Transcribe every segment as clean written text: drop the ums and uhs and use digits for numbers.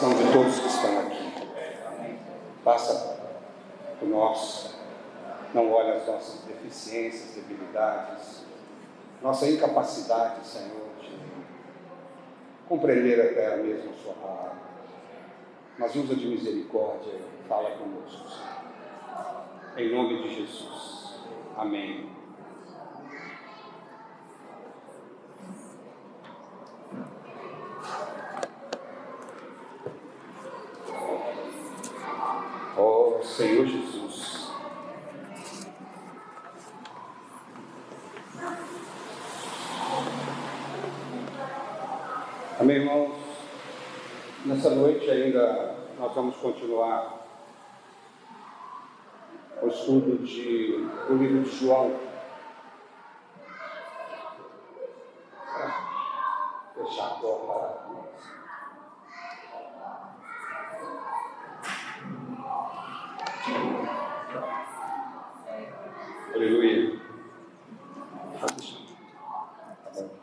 De todos que estão aqui. Passa por nós, não olha as nossas deficiências, debilidades, nossa incapacidade, Senhor, de compreender até mesmo a Sua palavra. Mas usa de misericórdia e fala conosco, Senhor. Em nome de Jesus. Amém. Ó Senhor Jesus, amém, irmãos. Nessa noite ainda nós vamos continuar o estudo do livro de João. Fechar a porta. Aleluia.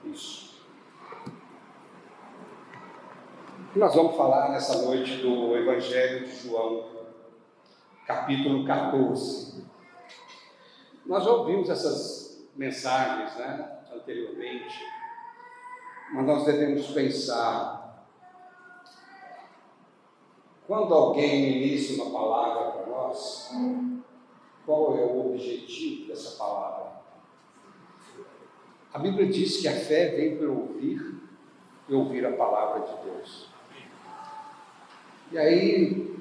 Isso. Nós vamos falar nessa noite do Evangelho de João, capítulo 14. Nós já ouvimos essas mensagens, anteriormente, mas nós devemos pensar, quando alguém inicia uma palavra para nós, qual é o objetivo dessa palavra? A Bíblia diz que a fé vem pelo ouvir e ouvir a palavra de Deus. E aí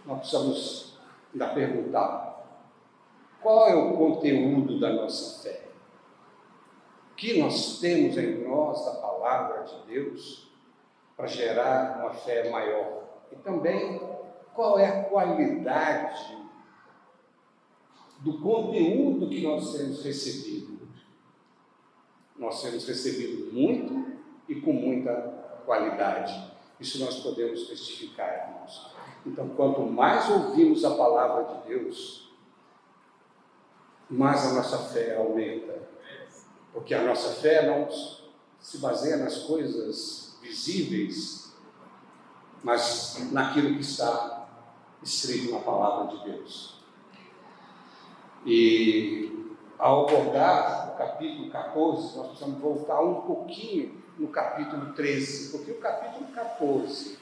nós precisamos ainda perguntar, qual é o conteúdo da nossa fé? O que nós temos em nós da palavra de Deus para gerar uma fé maior? E também, qual é a qualidade do conteúdo que nós temos recebido? Nós temos recebido muito e com muita qualidade. Isso nós podemos testificar, irmãos. Então, quanto mais ouvimos a palavra de Deus, mais a nossa fé aumenta. Porque a nossa fé não se baseia nas coisas visíveis, mas naquilo que está escrito na palavra de Deus. E ao abordar o capítulo 14, nós precisamos voltar um pouquinho no capítulo 13, porque o capítulo 14,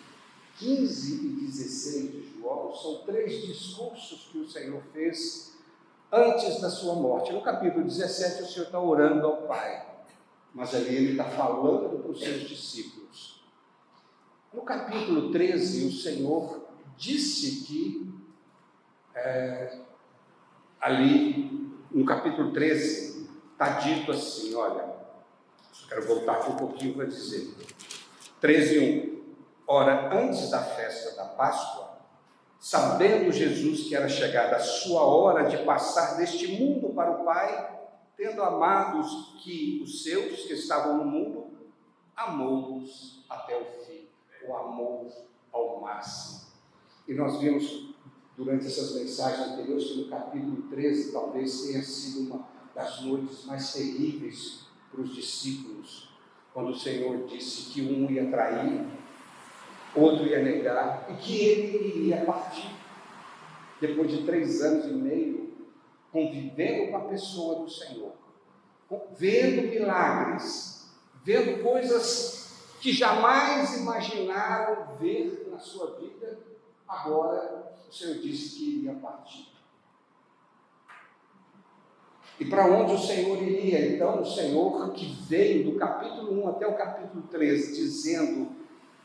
15 e 16 de João são 3 discursos que o Senhor fez antes da sua morte. No capítulo 17 o Senhor está orando ao Pai, mas ali ele está falando para os seus discípulos. No capítulo 13 o Senhor disse que ali no capítulo 13 está dito assim, olha, eu quero voltar aqui um pouquinho para dizer, 13:1. Ora, antes da festa da Páscoa, sabendo Jesus que era chegada a sua hora de passar deste mundo para o Pai, tendo amado os seus que estavam no mundo, amou-os até o fim, ou amou-os ao máximo. E nós vimos durante essas mensagens anteriores que no capítulo 13 talvez tenha sido uma das noites mais terríveis para os discípulos, quando o Senhor disse que um ia trair, outro ia negar e que ele iria partir. Depois de 3 anos e meio convivendo com a pessoa do Senhor, vendo milagres, vendo coisas que jamais imaginaram ver na sua vida, agora o Senhor disse que iria partir. E para onde o Senhor iria? Então, o Senhor que veio do capítulo 1 até o capítulo 13, dizendo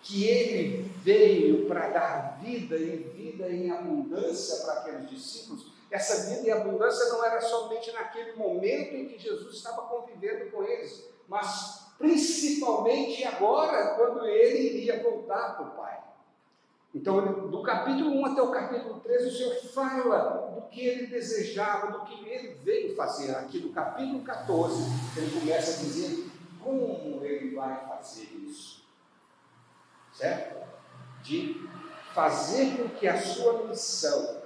que Ele veio para dar vida e vida em abundância para aqueles discípulos, essa vida em abundância não era somente naquele momento em que Jesus estava convivendo com eles, mas principalmente agora, quando Ele iria voltar para o Pai. Então, do capítulo 1 até o capítulo 13, o Senhor fala do que Ele desejava, do que Ele veio fazer. Aqui no capítulo 14, Ele começa a dizer como Ele vai fazer isso. Certo? De fazer com que a sua missão,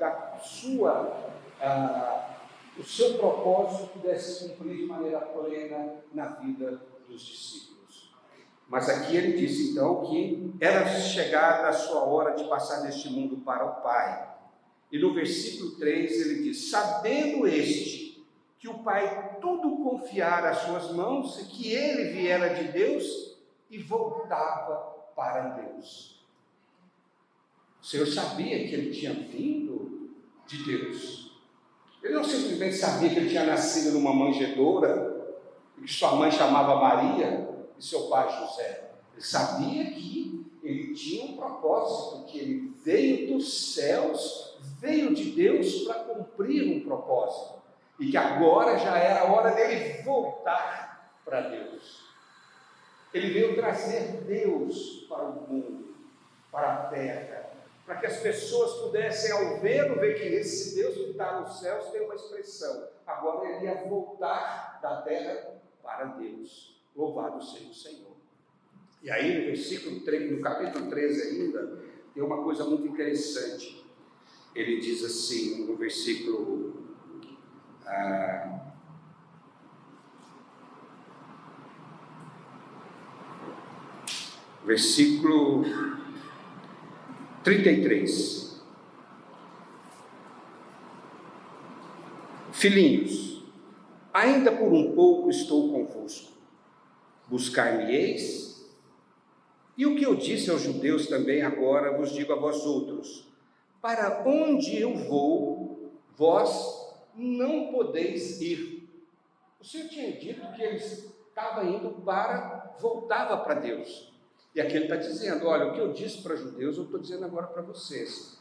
o seu propósito pudesse cumprir de maneira plena na vida dos discípulos. Mas aqui ele disse então que era chegada a sua hora de passar deste mundo para o Pai. E no versículo 3 ele diz: sabendo este que o Pai tudo confiara às suas mãos, e que ele viera de Deus e voltava para Deus. O Senhor sabia que ele tinha vindo de Deus. Ele não simplesmente sabia que ele tinha nascido numa manjedoura, e que sua mãe chamava Maria e seu pai José. Ele sabia que ele tinha um propósito, que ele veio dos céus, veio de Deus para cumprir um propósito, e que agora já era a hora dele voltar para Deus. Ele veio trazer Deus para o mundo, para a terra, para que as pessoas pudessem, ao vê-lo, ver que esse Deus que está nos céus tem uma expressão. Agora ele ia voltar da terra para Deus. Louvado seja o Senhor. E aí no versículo 3, no capítulo 13 ainda, tem uma coisa muito interessante. Ele diz assim, no versículo versículo 33. Filhinhos, ainda por um pouco estou convosco. Buscar-me-eis? E o que eu disse aos judeus também agora vos digo a vós outros: para onde eu vou, vós não podeis ir. O Senhor tinha dito que ele estava indo voltava para Deus. E aqui ele está dizendo: olha, o que eu disse para os judeus, eu estou dizendo agora para vocês.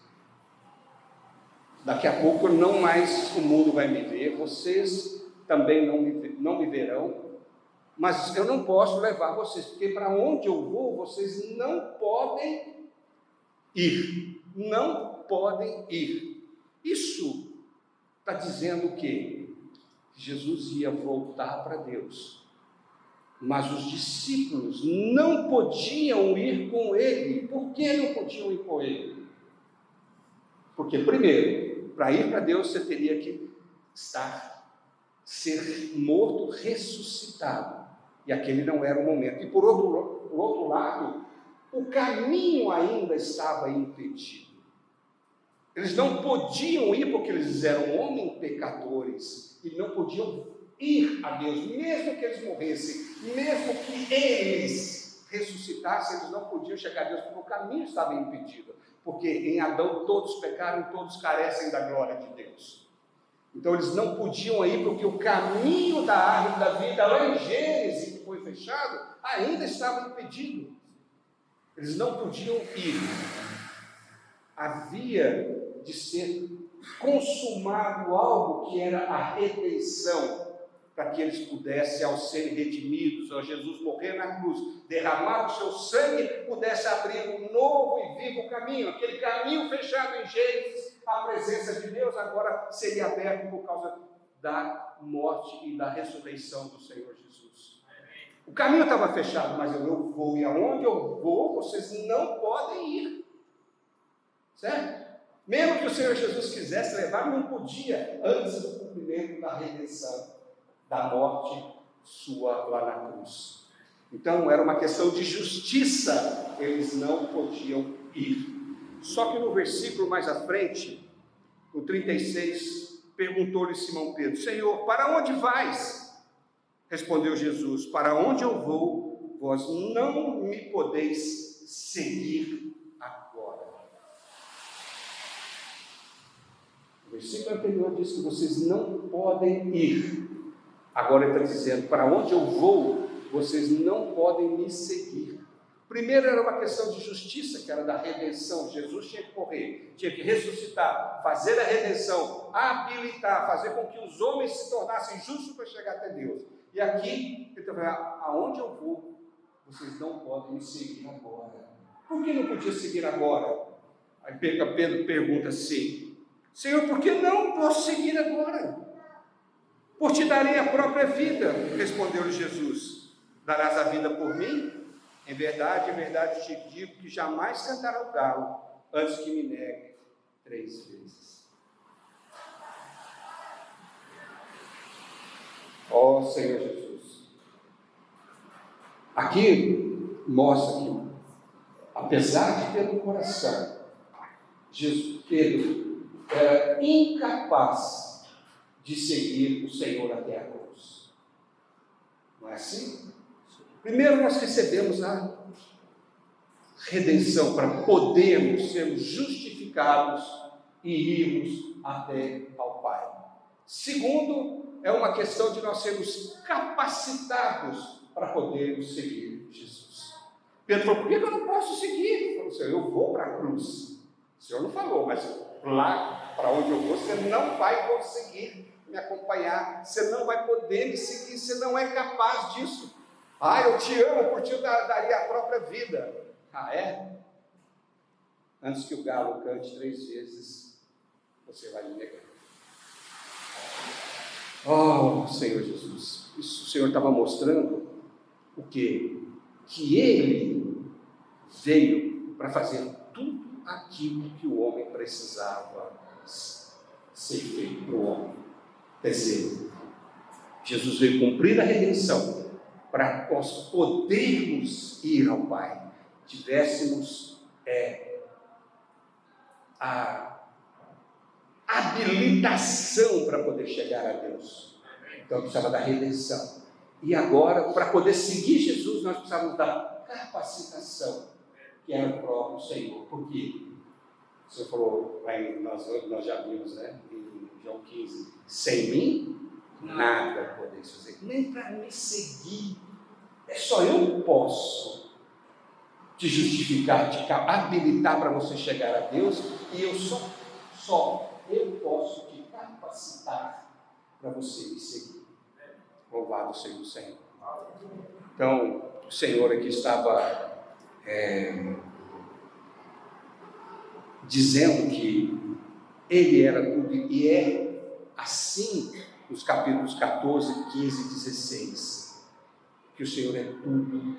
Daqui a pouco não mais o mundo vai me ver, vocês também não me verão, mas eu não posso levar vocês, porque para onde eu vou, vocês não podem ir. Não podem ir. Isso está dizendo o quê? Jesus ia voltar para Deus, mas os discípulos não podiam ir com ele. Por que não podiam ir com ele? Porque, primeiro, para ir para Deus você teria que ser morto, ressuscitado, e aquele não era o momento. E por outro lado, o caminho ainda estava impedido. Eles não podiam ir porque eles eram homens pecadores e não podiam ir a Deus, mesmo que eles morressem, mesmo que eles ressuscitassem, eles não podiam chegar a Deus porque o caminho estava impedido, porque em Adão todos pecaram e todos carecem da glória de Deus. Então eles não podiam ir porque o caminho da árvore da vida, lá em Gênesis, que foi fechado, ainda estava impedido. Eles não podiam ir. Havia de ser consumado algo que era a redenção, para que eles pudessem, ao serem redimidos, ao Jesus morrer na cruz, derramar o seu sangue, pudesse abrir um novo e vivo caminho. Aquele caminho fechado em Gênesis, a presença de Deus agora seria aberto por causa da morte e da ressurreição do Senhor Jesus. O caminho estava fechado, mas eu vou, e aonde eu vou, vocês não podem ir. Certo? Mesmo que o Senhor Jesus quisesse levar, não podia, antes do cumprimento da redenção, da morte sua lá na cruz. Então era uma questão de justiça, eles não podiam ir. Só que no versículo mais à frente, no 36, perguntou-lhe Simão Pedro: Senhor, para onde vais? Respondeu Jesus: para onde eu vou, vós não me podeis seguir agora. O versículo anterior diz que vocês não podem ir. Agora ele está dizendo: para onde eu vou, vocês não podem me seguir. Primeiro era uma questão de justiça, que era da redenção. Jesus tinha que morrer, tinha que ressuscitar, fazer a redenção, habilitar, fazer com que os homens se tornassem justos para chegar até Deus. E aqui, ele está falando: aonde eu vou, vocês não podem me seguir agora. Por que não podia seguir agora? Aí Pedro pergunta assim: Senhor, por que não posso seguir agora? Por te darei a própria vida, respondeu-lhe Jesus. Darás a vida por mim? Em verdade te digo que jamais cantará o galo antes que me negue 3 vezes. Ó Senhor Jesus. Aqui mostra que, apesar de ter um coração, Pedro era incapaz de seguir o Senhor até a cruz. Não é assim? Primeiro nós recebemos a redenção para podermos sermos justificados e irmos até ao Pai. Segundo, é uma questão de nós sermos capacitados para podermos seguir Jesus. Pedro falou: por que eu não posso seguir? Ele falou: Senhor, eu vou para a cruz. O Senhor não falou, mas lá para onde eu vou, você não vai conseguir me acompanhar, você não vai poder me seguir, você não é capaz disso. Ah, eu te amo, por ti eu daria a própria vida. Ah, é? Antes que o galo cante 3 vezes, você vai me negar. Oh, Senhor Jesus, isso o Senhor estava mostrando o quê? Que Ele veio para fazer tudo aquilo que o homem precisava ser feito para o homem. Quer dizer, Jesus veio cumprir a redenção para nós podermos ir ao Pai, tivéssemos a habilitação para poder chegar a Deus. Então precisava da redenção. E agora, para poder seguir Jesus, nós precisávamos da capacitação, que era o próprio Senhor. Por quê? O Senhor falou, nós já vimos, em João 15, sem mim, nada podeis fazer, nem para me seguir. É só eu posso te justificar, te habilitar para você chegar a Deus, e eu só eu posso te capacitar para você me seguir. Louvado seja o Senhor. Então, o Senhor aqui estava dizendo que Ele era tudo, e é assim nos capítulos 14, 15 e 16, que o Senhor é tudo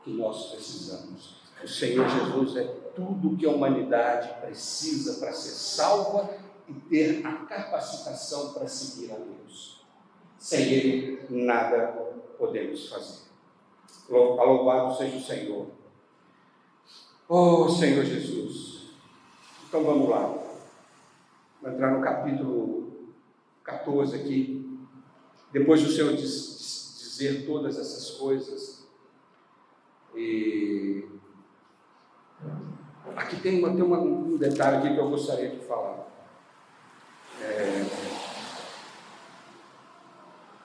que nós precisamos. O Senhor Jesus é tudo que a humanidade precisa para ser salva e ter a capacitação para seguir a Deus. Sem Ele, nada podemos fazer. Louvado seja o Senhor. Oh, Senhor Jesus. Então vamos lá. Vou entrar no capítulo 14 aqui. Depois do Senhor dizer todas essas coisas, e aqui tem um detalhe aqui que eu gostaria de falar.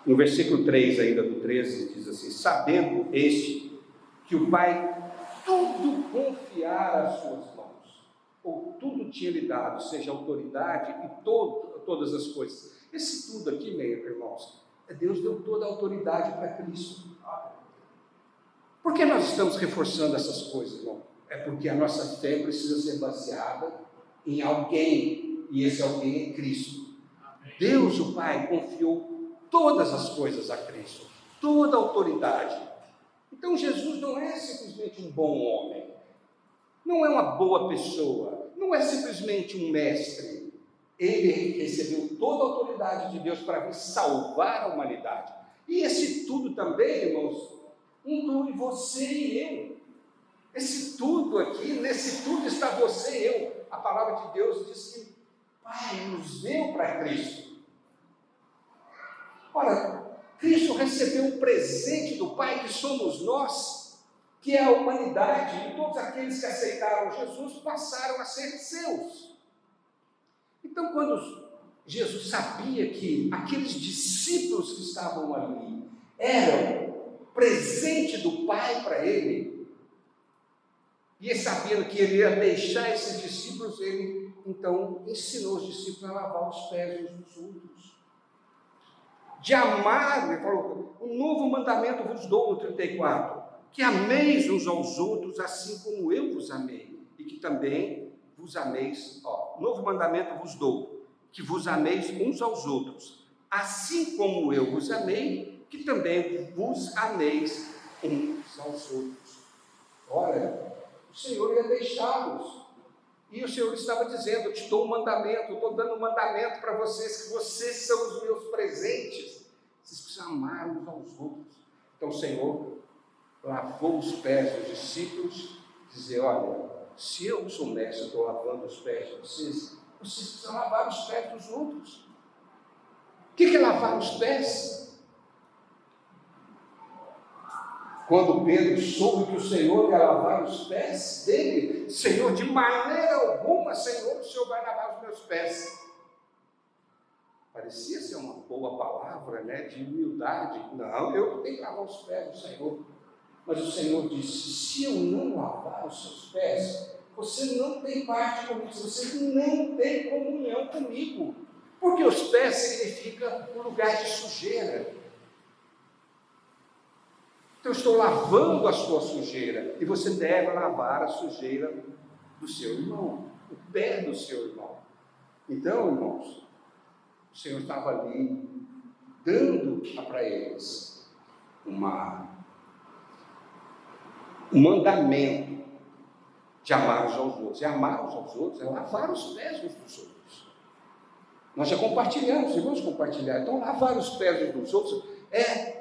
No versículo 3 ainda do 13, diz assim: sabendo este que o Pai tudo confiara às suas mãos, ou tudo tinha lhe dado, seja autoridade e todas as coisas. Esse tudo aqui, meus irmãos, Deus deu toda a autoridade para Cristo. Por que nós estamos reforçando essas coisas, irmão? É porque a nossa fé precisa ser baseada em alguém, e esse alguém é Cristo. Deus, o Pai, confiou todas as coisas a Cristo, toda a autoridade. Então Jesus não é simplesmente um bom homem, não é uma boa pessoa, não é simplesmente um mestre. Ele recebeu toda a autoridade de Deus para vir salvar a humanidade. E esse tudo também, irmãos, inclui você e eu. Esse tudo aqui, nesse tudo está você e eu. A palavra de Deus diz que o Pai nos deu para Cristo. Ora, Cristo recebeu um presente do Pai, que somos nós, que é a humanidade, e todos aqueles que aceitaram Jesus passaram a ser seus. Então, quando Jesus sabia que aqueles discípulos que estavam ali eram presente do Pai para ele, e sabendo que ele ia deixar esses discípulos, ele então ensinou os discípulos a lavar os pés uns dos outros, de amar. Ele falou: um novo mandamento vos dou, no 34, que ameis uns aos outros assim como eu vos amei, e que também vos ameis. Novo mandamento vos dou, que vos ameis uns aos outros assim como eu vos amei, que também vos ameis uns aos outros. Ora, o Senhor ia deixá-los, e o Senhor estava dizendo: eu te dou um mandamento, eu estou dando um mandamento para vocês, que vocês são os meus presentes, vocês precisam amar uns aos outros. Então o Senhor lavou os pés dos discípulos, dizer: olha, se eu sou mestre, estou lavando os pés de vocês, vocês precisam lavar os pés dos outros. O que é lavar os pés? Quando Pedro soube que o Senhor ia lavar os pés dele, Senhor, de maneira alguma, Senhor, o Senhor vai lavar os meus pés. Parecia ser uma boa palavra, né, de humildade. Não, eu tenho que lavar os pés do Senhor. Mas o Senhor disse: se eu não lavar os seus pés, você não tem parte comigo, você não tem comunhão comigo. Porque os pés significa um lugar de sujeira. Então eu estou lavando a sua sujeira, e você deve lavar a sujeira do seu irmão, o pé do seu irmão. Então, irmãos, o Senhor estava ali dando para eles um mandamento de amar uns aos outros. E amar uns aos outros é lavar os pés uns dos outros. Nós já compartilhamos, e vamos compartilhar. Então, lavar os pés uns dos outros é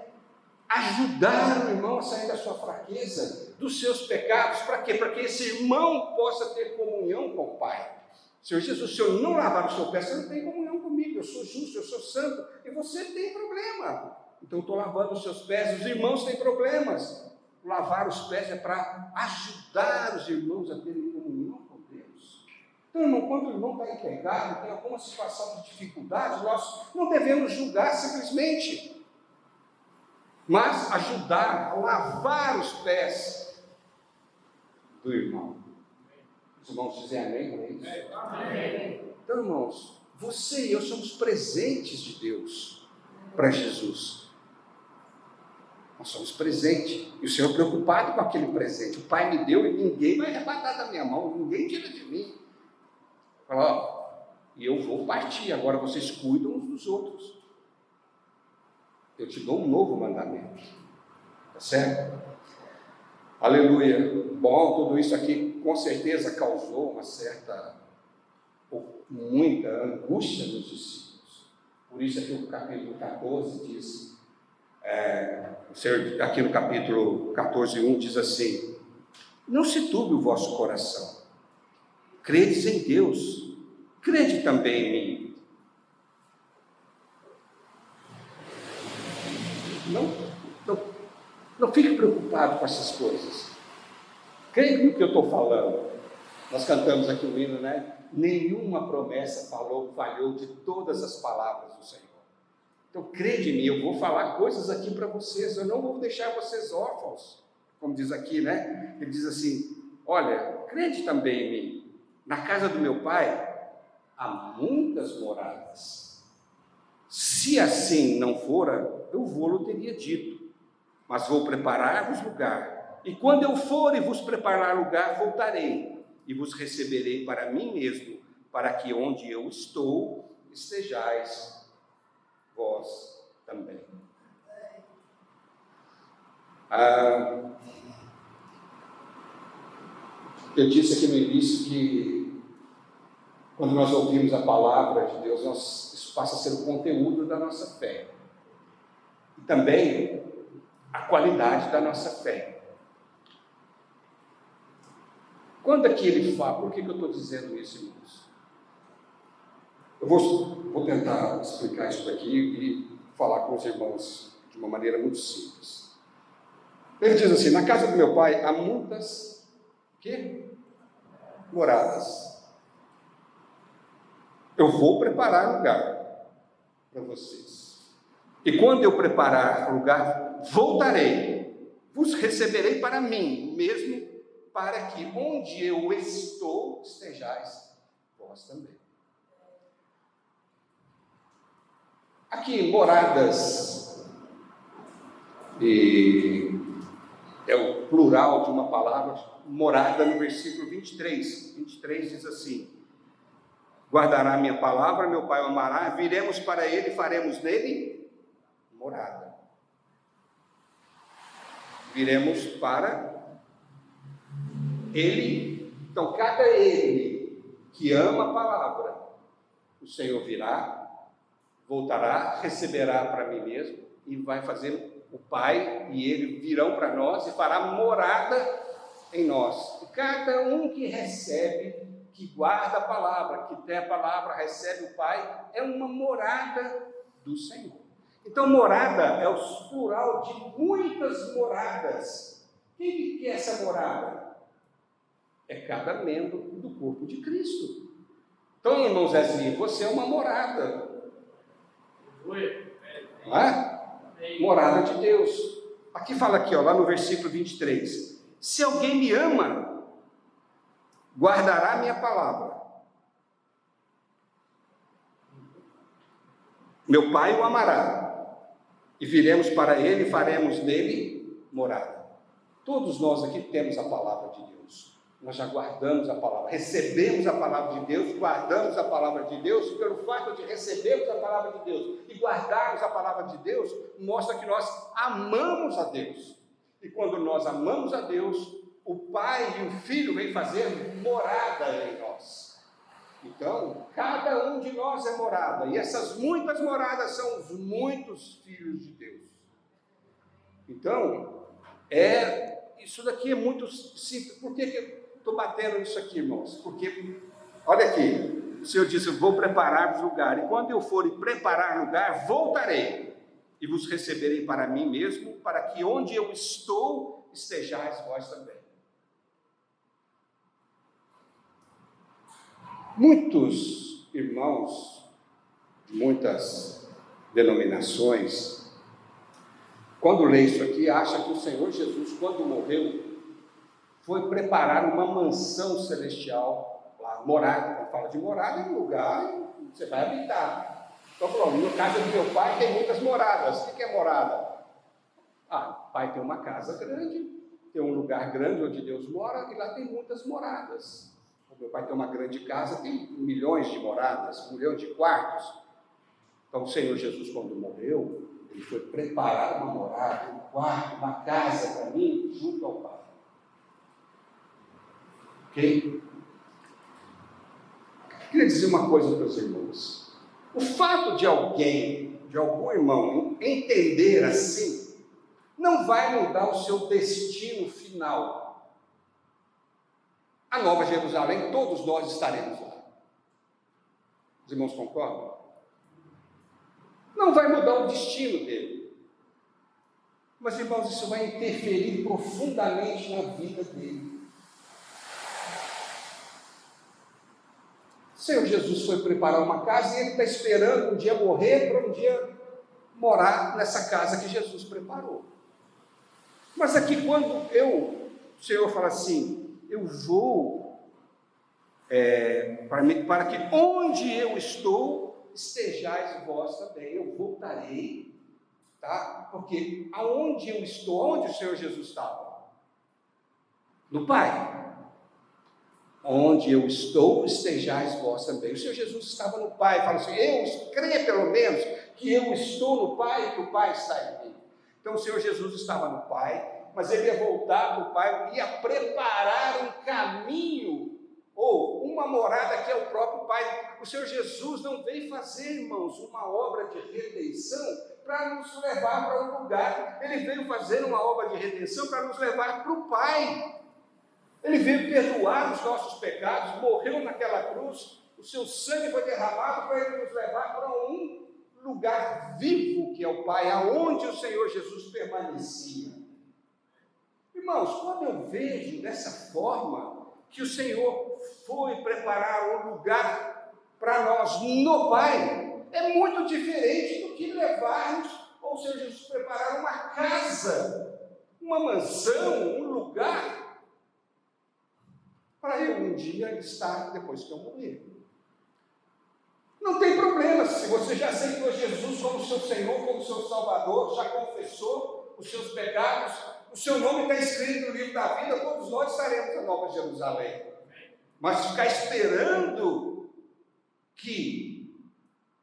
ajudar o irmão a sair da sua fraqueza, dos seus pecados. Para quê? Para que esse irmão possa ter comunhão com o Pai. Senhor Jesus, se eu não lavar o seu pé, você não tem comunhão comigo. Eu sou justo, eu sou santo, e você tem problema. Então, estou lavando os seus pés. Os irmãos têm problemas. Lavar os pés é para ajudar os irmãos a terem comunhão com Deus. Então, irmão, quando o irmão está em pecado, tem alguma situação de dificuldade, nós não devemos julgar simplesmente, mas ajudar a lavar os pés do irmão. Os irmãos dizem amém para isso? Amém. Então, irmãos, você e eu somos presentes de Deus para Jesus. Nós somos presentes, e o Senhor preocupado com aquele presente. O Pai me deu e ninguém vai arrebatar da minha mão, ninguém tira de mim. Fala, e eu vou partir, agora vocês cuidam uns dos outros. Eu te dou um novo mandamento, tá certo? Aleluia. Bom, tudo isso aqui com certeza causou muita angústia nos discípulos. Por isso aqui o capítulo 14 diz... aqui no capítulo 14:1 diz assim: não se turbe o vosso coração, credes em Deus, crede também em mim. Não fique preocupado com essas coisas, creia no que eu estou falando. Nós cantamos aqui o hino, né? Nenhuma promessa falhou de todas as palavras do Senhor. Então, crede em mim, eu vou falar coisas aqui para vocês, eu não vou deixar vocês órfãos, como diz aqui, né? Ele diz assim: olha, crede também em mim, na casa do meu Pai há muitas moradas. Se assim não fora, eu vou-lo teria dito, mas vou preparar-vos lugar, e quando eu for e vos preparar lugar, voltarei, e vos receberei para mim mesmo, para que onde eu estou, estejais vós também. Eu disse aqui no início que quando nós ouvimos a palavra de Deus, isso passa a ser o conteúdo da nossa fé. E também a qualidade da nossa fé. Quando é que ele fala? Por que eu estou dizendo isso, irmãos? Eu vou tentar explicar isso daqui e falar com os irmãos de uma maneira muito simples. Ele diz assim: na casa do meu Pai há muitas moradas. Eu vou preparar lugar para vocês. E quando eu preparar lugar, voltarei, vos receberei para mim mesmo, para que onde eu estou, estejais vós também. Aqui, moradas, é o plural de uma palavra, morada, no versículo 23. 23 diz assim: guardará a minha palavra, meu Pai o amará, viremos para ele e faremos nele morada. Viremos para ele. Então, cada ele que ama a palavra, o Senhor virá, voltará, receberá para mim mesmo e vai fazer o Pai e Ele virão para nós e fará morada em nós. E cada um que recebe, que guarda a palavra, que tem a palavra, recebe o Pai, é uma morada do Senhor. Então, morada é o plural de muitas moradas. Quem que é essa morada? É cada membro do corpo de Cristo. Então, irmão Zezinho, você é uma morada. Não é? Morada de Deus. Aqui fala aqui, ó, lá no versículo 23. Se alguém me ama, guardará a minha palavra. Meu Pai o amará, e viremos para ele e faremos nele morada. Todos nós aqui temos a palavra de Deus. Nós já guardamos a palavra, recebemos a palavra de Deus, guardamos a palavra de Deus, e pelo fato de recebermos a palavra de Deus e guardarmos a palavra de Deus, mostra que nós amamos a Deus. E quando nós amamos a Deus, o Pai e o Filho vêm fazer morada em nós. Então, cada um de nós é morada, e essas muitas moradas são os muitos filhos de Deus. Então, isso daqui é muito simples. Por que eu estou batendo isso aqui, irmãos? Porque, olha aqui, o Senhor disse: vou preparar-vos lugar, e quando eu for preparar lugar, voltarei, e vos receberei para mim mesmo, para que onde eu estou, estejais vós também. Muitos irmãos, de muitas denominações, quando lê isso aqui, acha que o Senhor Jesus, quando morreu, foi preparar uma mansão celestial, lá, morada. Quando fala de morada, é um lugar que você vai habitar. Então, falou, na casa do meu pai tem muitas moradas. O que é morada? O pai tem uma casa grande, tem um lugar grande onde Deus mora, e lá tem muitas moradas. O meu pai tem uma grande casa, tem milhões de moradas, milhões de quartos. Então, o Senhor Jesus, quando morreu, Ele foi preparar uma morada, um quarto, uma casa para mim, junto ao Pai. Ok? Queria dizer uma coisa para os irmãos. O fato de alguém, de algum irmão, entender assim, não vai mudar o seu destino final. A Nova Jerusalém, todos nós estaremos lá. Os irmãos concordam? Não vai mudar o destino dele. Mas, irmãos, isso vai interferir profundamente na vida dele. O Senhor Jesus foi preparar uma casa e ele está esperando um dia morrer para um dia morar nessa casa que Jesus preparou. Mas aqui quando o Senhor fala assim, eu vou para que onde eu estou, estejais vós também, eu voltarei, tá? Porque aonde eu estou, onde o Senhor Jesus estava? No Pai. Onde eu estou, estejais vós também. O Senhor Jesus estava no Pai, fala assim, eu creio pelo menos que eu estou no Pai e que o Pai está em mim. Então o Senhor Jesus estava no Pai, mas ele ia voltar para o Pai, ia preparar um caminho, ou uma morada que é o próprio Pai. O Senhor Jesus não veio fazer, irmãos, uma obra de redenção para nos levar para um lugar. Ele veio fazer uma obra de redenção para nos levar para o Pai. Ele veio perdoar os nossos pecados, morreu naquela cruz, o seu sangue foi derramado para ele nos levar para um lugar vivo que é o Pai, aonde o Senhor Jesus permanecia. Irmãos, quando eu vejo dessa forma que o Senhor foi preparar um lugar para nós no Pai, é muito diferente do que levarmos, ou o Senhor Jesus preparar uma casa, uma mansão, um lugar, para eu um dia estar depois que eu morrer. Não tem problema, se você já aceitou Jesus como seu Senhor, como seu Salvador, já confessou os seus pecados, o seu nome está escrito no livro da vida, todos nós estaremos na Nova Jerusalém. Mas ficar esperando que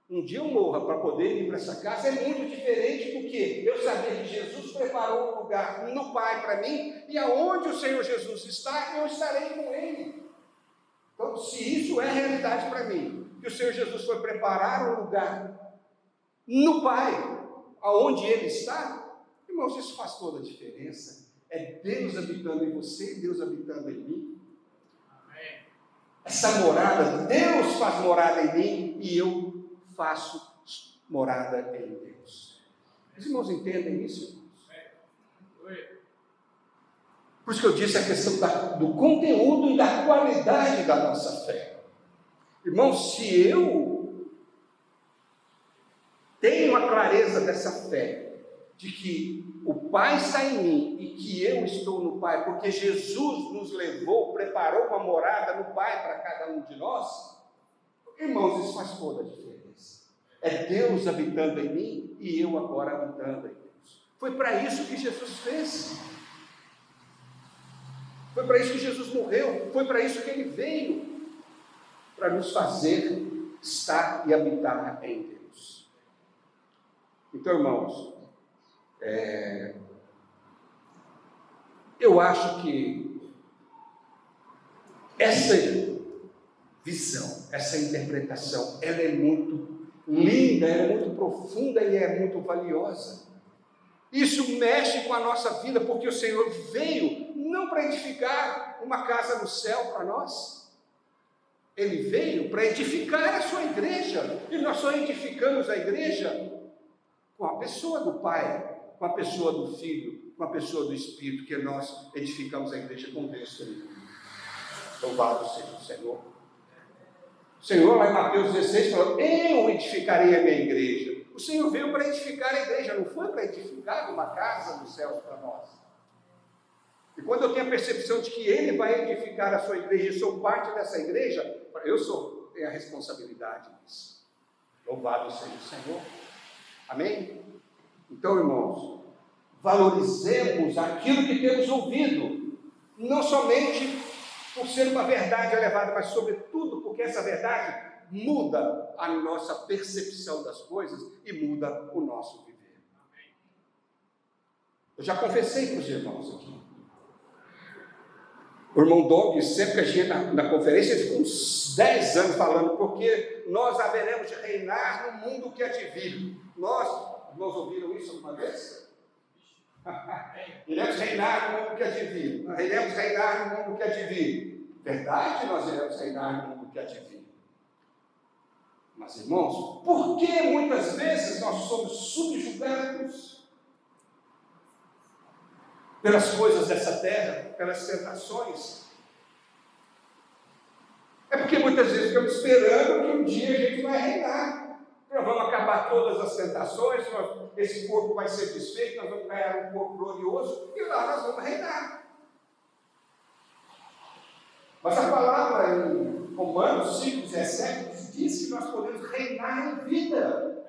um dia eu morra para poder ir para essa casa é muito diferente do que eu saber que Jesus preparou um lugar no Pai para mim, e aonde o Senhor Jesus está, eu estarei com Ele. Então, se isso é realidade para mim, que o Senhor Jesus foi preparar um lugar no Pai, aonde Ele está, Irmãos, isso faz toda a diferença. É Deus habitando em você e Deus habitando em mim. Essa morada, Deus faz morada em mim e eu faço morada em Deus. Os irmãos entendem isso, irmãos? Por isso que eu disse a questão do conteúdo e da qualidade da nossa fé. Irmãos, se eu tenho a clareza dessa fé, de que o Pai está em mim e que eu estou no Pai, porque Jesus nos levou, preparou uma morada no Pai para cada um de nós, irmãos, isso faz toda a diferença. É Deus habitando em mim e eu agora habitando em Deus. Foi para isso que Jesus fez. Foi para isso que Jesus morreu. Foi para isso que Ele veio. Para nos fazer estar e habitar em Deus. Então, irmãos, eu acho que essa visão, essa interpretação, ela é muito linda, ela é muito profunda e é muito valiosa. Isso mexe com a nossa vida, porque o Senhor veio não para edificar uma casa no céu para nós. Ele veio para edificar a sua igreja, e nós só edificamos a igreja com a pessoa do Pai, com a pessoa do Filho, com a pessoa do Espírito, que nós edificamos a igreja com Deus. Louvado seja o Senhor. O Senhor, lá em Mateus 16, falou: eu edificarei a minha igreja. O Senhor veio para edificar a igreja, não foi para edificar uma casa dos céus para nós. E quando eu tenho a percepção de que Ele vai edificar a sua igreja, e sou parte dessa igreja, tenho a responsabilidade disso. Louvado seja o Senhor. Amém? Então, irmãos, valorizemos aquilo que temos ouvido, não somente por ser uma verdade elevada, mas sobretudo porque essa verdade muda a nossa percepção das coisas e muda o nosso viver. Eu já confessei para os irmãos aqui. O irmão Doug, sempre que a gente na conferência, ele ficou uns 10 anos falando, porque nós haveremos de reinar no mundo que há de vir. Nós ouviram isso alguma vez? Iremos reinar no mundo que há de vir. Nós iremos reinar no mundo que há de vir. Verdade, nós iremos reinar no mundo que há de vir. Mas, irmãos, por que muitas vezes nós somos subjugados pelas coisas dessa terra, pelas tentações? É porque muitas vezes ficamos esperando que um dia a gente vai reinar. Nós vamos acabar todas as tentações, esse corpo vai ser desfeito, nós vamos ganhar um corpo glorioso e lá nós vamos reinar. Mas a palavra em Romanos 5,17 diz que nós podemos reinar em vida.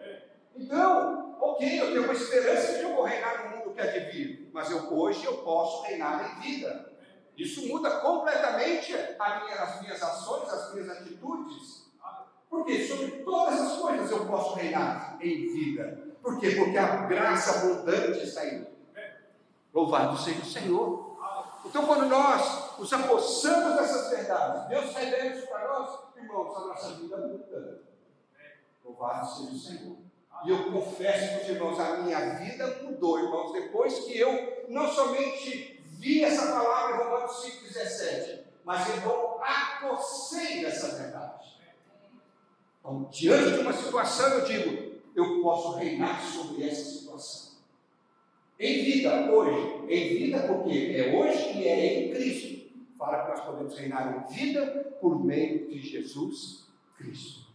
Então, ok, eu tenho uma esperança de que eu vou reinar no mundo que há de vir, mas hoje eu posso reinar em vida. Isso muda completamente as minhas ações, as minhas atitudes. Por quê? Sobre todas as coisas eu posso reinar em vida. Por quê? Porque a graça abundante está em mim. Louvado seja o Senhor. Então, quando nós nos apossamos dessas verdades, Deus revela isso para nós, irmãos, a nossa vida muda. Louvado seja o Senhor. E eu confesso para os irmãos, a minha vida mudou, irmãos, depois que eu não somente vi essa palavra em Romanos 5,17, mas então apossei dessa verdade. Então, diante de uma situação, eu digo, eu posso reinar sobre essa situação. Em vida, hoje. Em vida porque é hoje e é em Cristo. Fala que nós podemos reinar em vida por meio de Jesus Cristo.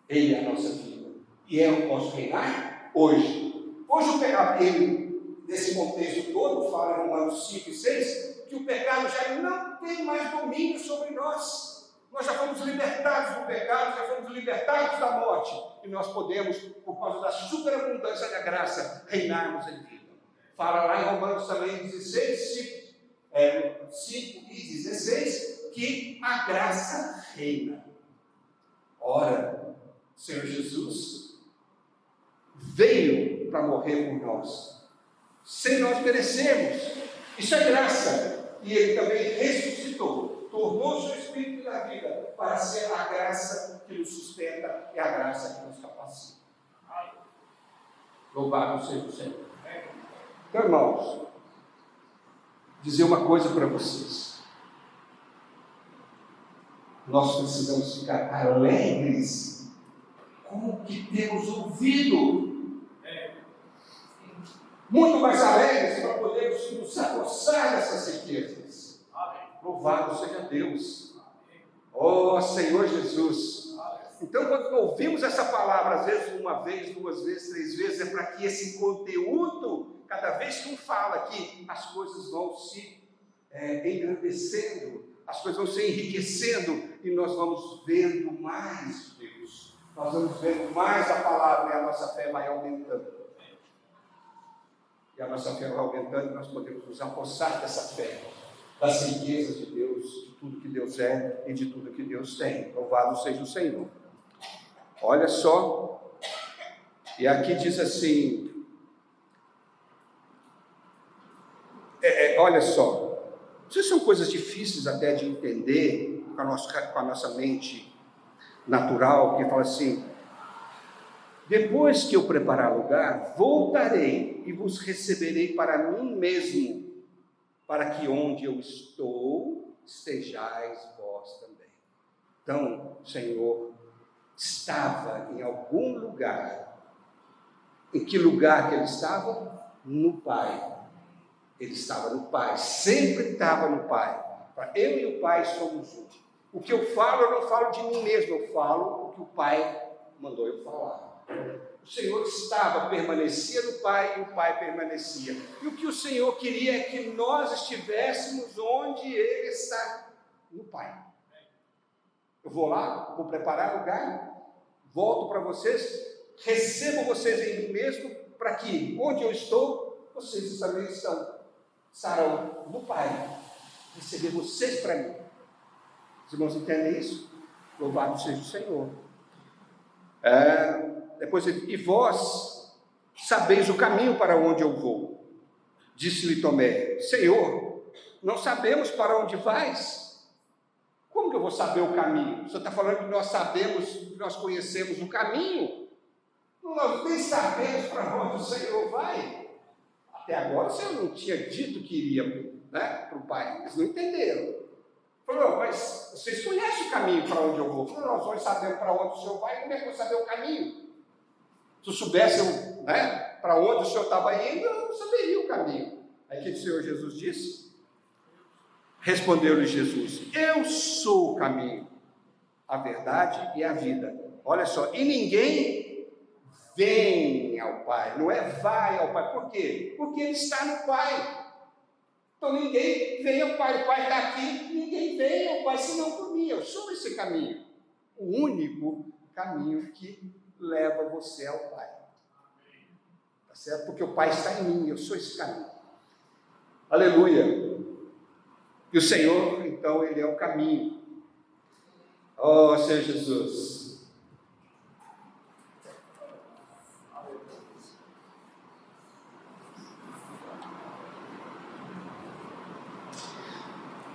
Ele é a nossa vida. E eu posso reinar hoje. Hoje o pecado, ele, nesse contexto todo, fala em Romanos 5 e 6, que o pecado já não tem mais domínio sobre nós. Nós já fomos libertados do pecado, já fomos libertados da morte. E nós podemos, por causa da superabundância da graça, reinarmos em vida. Fala lá em Romanos também 5 e 16, que a graça reina. Ora, o Senhor Jesus veio para morrer por nós, sem nós merecermos. Isso é graça. E Ele também ressuscitou, tornou-se o Espírito da vida, para ser a graça que nos sustenta, é a graça que nos capacita. Louvado seja o Senhor. Então, irmãos, dizer uma coisa para vocês. Nós precisamos ficar alegres com o que temos ouvido. Muito mais alegres para podermos nos apossar dessas riquezas. Louvado seja Deus. Oh, Senhor Jesus. Então, quando ouvimos essa palavra, às vezes uma vez, duas vezes, três vezes, é para que esse conteúdo, cada vez que um fala aqui, as coisas vão se engrandecendo, as coisas vão se enriquecendo, e nós vamos vendo mais Deus, nós vamos vendo mais a palavra, e a nossa fé vai aumentando. E a nossa fé vai aumentando, e nós podemos nos apossar dessa fé, das riquezas de Deus, de tudo que Deus é e de tudo que Deus tem. Louvado seja o Senhor. Olha só, e aqui diz assim, olha só, isso são coisas difíceis até de entender com a nossa mente natural, que fala assim: depois que eu preparar lugar, voltarei e vos receberei para mim mesmo, para que onde eu estou, estejais vós também. Então, o Senhor estava em algum lugar. Em que lugar que ele estava? No Pai. Ele estava no Pai, sempre estava no Pai. Eu e o Pai somos um. O que eu falo, eu não falo de mim mesmo, eu falo o que o Pai mandou eu falar. O Senhor estava, permanecia no Pai, e o Pai permanecia. E o que o Senhor queria é que nós estivéssemos onde Ele está, no Pai. Eu vou lá, vou preparar lugar, volto para vocês, recebo vocês em mim mesmo, para que onde eu estou, vocês também estarão no Pai. Receber vocês para mim. Os irmãos entendem isso? Louvado seja o Senhor. Depois, e vós sabeis o caminho para onde eu vou. Disse-lhe Tomé: Senhor, não sabemos para onde vais. Como que eu vou saber o caminho? O Senhor está falando que nós sabemos, que nós conhecemos o caminho. Nós nem sabemos para onde o Senhor vai. Até agora o Senhor não tinha dito que iria, para o Pai. Eles não entenderam. Falou: mas vocês conhecem o caminho para onde eu vou? Falou: nós vamos saber para onde o Senhor vai, como é que eu vou saber o caminho? Se eu soubesse para onde o Senhor estava indo, eu não saberia o caminho. Aí o que o Senhor Jesus disse? Respondeu-lhe Jesus: eu sou o caminho, a verdade e a vida. Olha só, e ninguém vem ao Pai, não é vai ao Pai. Por quê? Porque Ele está no Pai. Então ninguém vem ao Pai, o Pai está aqui, ninguém vem ao Pai senão por mim. Eu sou esse caminho, o único caminho que leva você ao Pai. Tá certo? Porque o Pai está em mim, eu sou esse caminho. Aleluia. E o Senhor, então, Ele é o caminho. Oh, Senhor Jesus.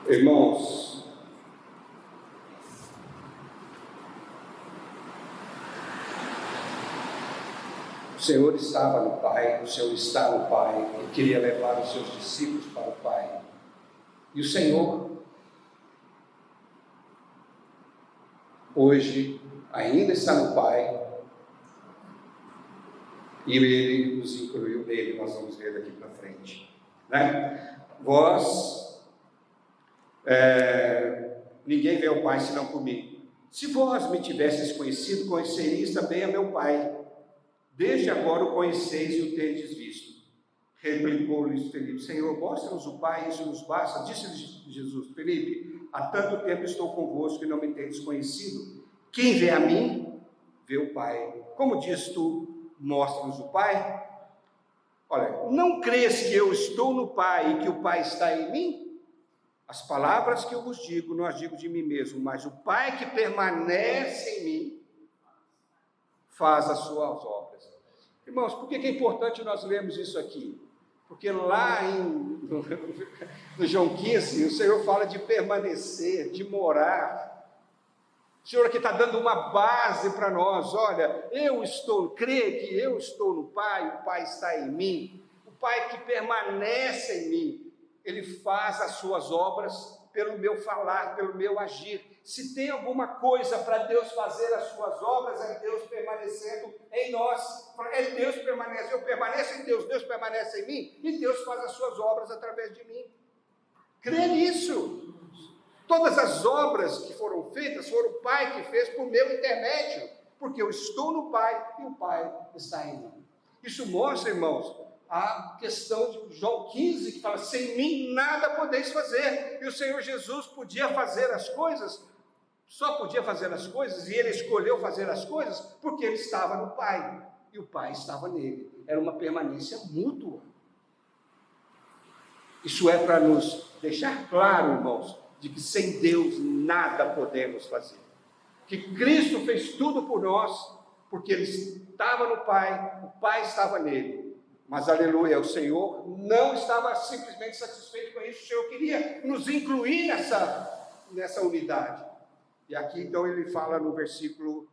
Irmãos, o Senhor estava no Pai, o Senhor está no Pai, Ele queria levar os seus discípulos para o Pai. E o Senhor, hoje, ainda está no Pai, e Ele nos incluiu nele, nós vamos ver daqui para frente. Ninguém vê ao Pai senão por mim. Se vós me tivesseis conhecido, conheceríeis também a meu Pai. Desde agora o conheceis e o tendes visto. Replicou-lhes Felipe: Senhor, mostra-nos o Pai, isso nos basta. Disse-lhes Jesus: Felipe, há tanto tempo estou convosco e não me tendes conhecido. Quem vê a mim, vê o Pai. Como diz tu, mostra-nos o Pai? Olha, não crês que eu estou no Pai e que o Pai está em mim? As palavras que eu vos digo, não as digo de mim mesmo, mas o Pai que permanece em mim, faz as suas obras. Irmãos, por que é importante nós lermos isso aqui? Porque lá no João 15, o Senhor fala de permanecer, de morar. O Senhor aqui está dando uma base para nós. Olha, crê que eu estou no Pai, o Pai está em mim. O Pai que permanece em mim, Ele faz as suas obras pelo meu falar, pelo meu agir. Se tem alguma coisa para Deus fazer as suas obras, é Deus permanecendo em nós. É Deus permanece, eu permaneço em Deus, Deus permanece em mim, e Deus faz as suas obras através de mim. Crê nisso. Todas as obras que foram feitas, foram o Pai que fez por meu intermédio, porque eu estou no Pai e o Pai está em mim. Isso mostra, irmãos, a questão de João 15, que fala, sem mim nada podeis fazer. E o Senhor Jesus podia fazer as coisas, só podia fazer as coisas, e Ele escolheu fazer as coisas, porque Ele estava no Pai, e o Pai estava nele. Era uma permanência mútua. Isso é para nos deixar claro, irmãos, de que sem Deus nada podemos fazer. Que Cristo fez tudo por nós, porque Ele estava no Pai, o Pai estava nele. Mas, aleluia, o Senhor não estava simplesmente satisfeito com isso, o Senhor queria nos incluir nessa unidade. E aqui, então, ele fala no versículo